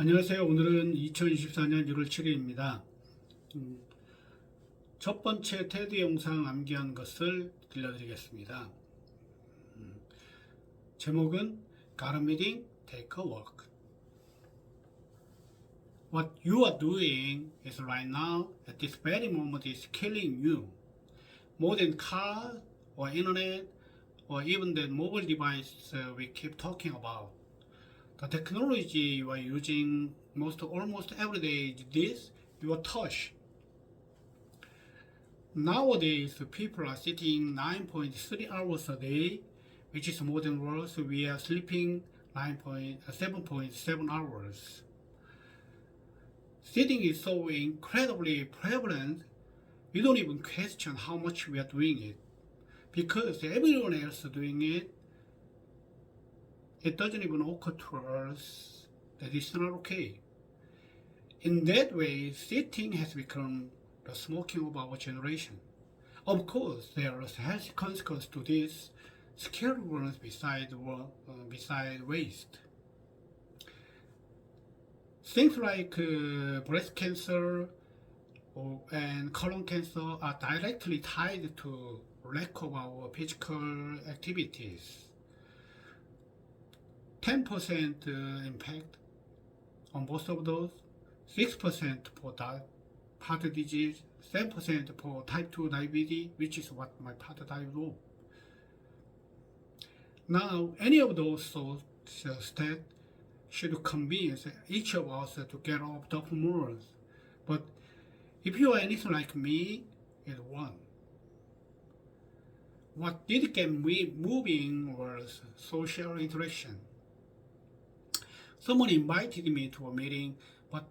안녕하세요. 오늘은 2024년 1월 7일입니다. 첫 번째 테드 영상 암기한 것을 들려드리겠습니다. 제목은 Got a meeting, take a walk. What you are doing is right now, at this very moment, is killing you. More than cars or internet or even the mobile device we keep talking about. The technology you are using almost every day is this, your touch. Nowadays, people are sitting 9.3 hours a day, which is more than worse. We are sleeping 7.7 hours. Sitting is so incredibly prevalent, we don't even question how much we are doing it. Because everyone else is doing it, it doesn't even occur to us that it's not okay. In that way, sitting has become the smoking of our generation. Of course, there are health consequences to this, scary ones beside waste. Things like breast cancer and colon cancer are directly tied to lack of our physical activities. 10% impact on both of those, 6% for heart disease, 7% for type 2 diabetes, which is what my father died of. Now, any of those stats should convince each of us to get off the hormones. But if you are anything like me, it won't. What did get me moving was social interaction. Someone invited me to a meeting, but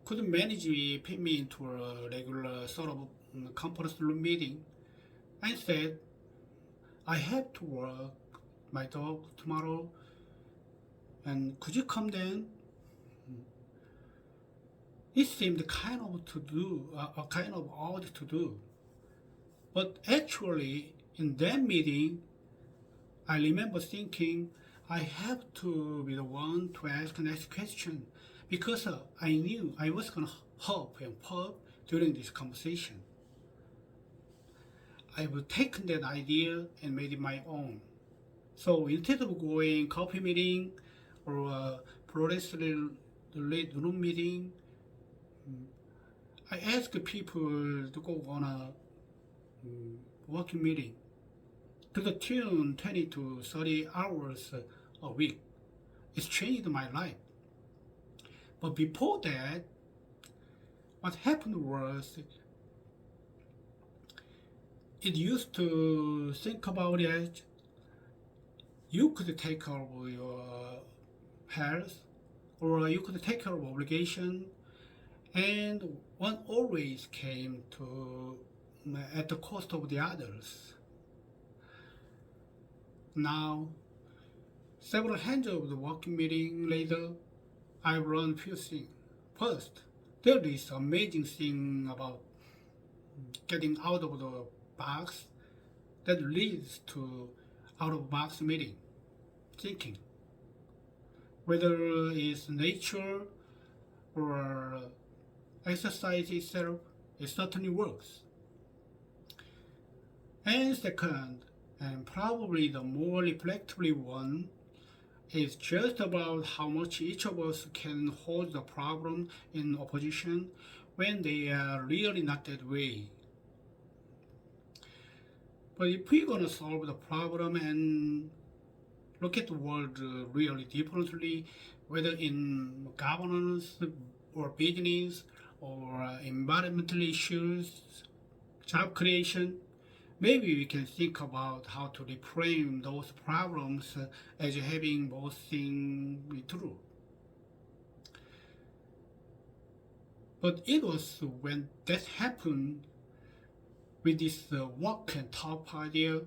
couldn't manage to fit me into a regular sort of conference room meeting. I said, I have to walk my dog tomorrow, and could you come then? It seemed kind of odd to do, but actually in that meeting, I remember thinking I have to be the one to ask the next question because I knew I was going to huff and puff during this conversation. I've taken that idea and made it my own. So instead of going coffee meeting or a progressive late room meeting, I ask people to go on a working meeting to the tune 20 to 30 hours a week. It's changed my life. But before that, what happened was it used to think about it. You could take care of your health, or you could take care of obligation, and one always came to at the cost of the others. Now, several hundreds of the working meeting later, I've learned few things. First, there is amazing thing about getting out of the box that leads to out-of-box meeting, thinking. Whether it's nature or exercise itself, it certainly works. And second, and probably the more reflectively one, is just about how much each of us can hold the problem in opposition when they are really not that way. But if we're going to solve the problem and look at the world really differently, whether in governance or business or environmental issues, job creation, maybe we can think about how to reframe those problems as having both things be true. But it was when that happened with this walk and talk idea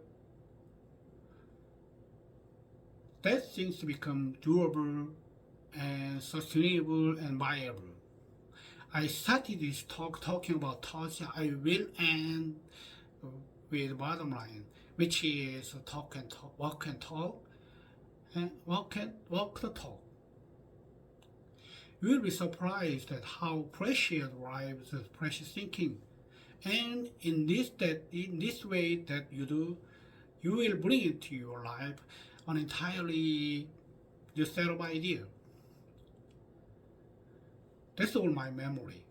that things become doable and and viable. I started this talk talking about thoughts. I will end with bottom line, which is talk and talk, walk and talk, and walk the talk. You will be surprised at how precious drives precious thinking. And in this way that you do, you will bring into your life an entirely new set of ideas. That's all my memory.